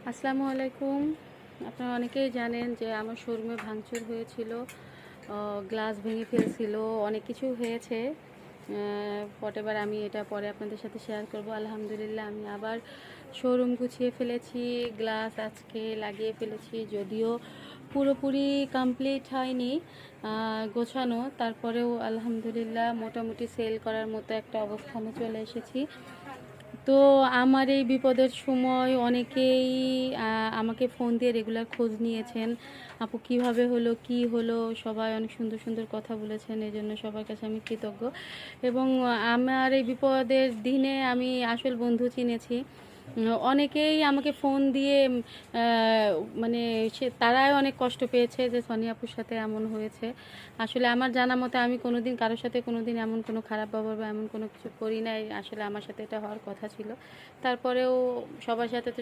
আসসালামু আলাইকুম। আপনারা অনেকেই জানেন যে আমার শোরুমে ভাঙচুর হয়েছিল, গ্লাস ভেঙে ফেলছিল, অনেক কিছু হয়েছে। হোয়াটএভার, আমি এটা পরে আপনাদের সাথে শেয়ার করব। আলহামদুলিল্লাহ আমি আবার শোরুম গুছিয়ে ফেলেছি, গ্লাস আজকে লাগিয়ে ফেলেছি, যদিও পুরোপুরি কমপ্লিট হয়নি গোছানো, তারপরেও আলহামদুলিল্লাহ মোটামুটি সেল করার মতো একটা অবস্থানে চলে এসেছি। তো আমার এই বিপদের সময় অনেকেই আমাকে ফোন দিয়ে রেগুলার খোঁজ নিয়েছেন, আপু কিভাবে হলো, কি হলো, সবাই অনেক সুন্দর সুন্দর কথা বলেছেন, এই জন্য সবার কাছে আমি কৃতজ্ঞ। এবং আমার এই বিপদের দিনে আমি আসল বন্ধু চিনেছি। অনেকেই আমাকে ফোন দিয়ে মানে তারাই অনেক কষ্ট পেয়েছে যে সনি আপুর সাথে এমন হয়েছে। আসলে আমার জানা মতে আমি কোনোদিন কারোর সাথে কোনোদিন এমন কোনো খারাপ ব্যবহার বা এমন কোনো কিছু করি নাই। আসলে আমার সাথে এটা হওয়ার কথা ছিল, তারপরেও সবার সাথে তো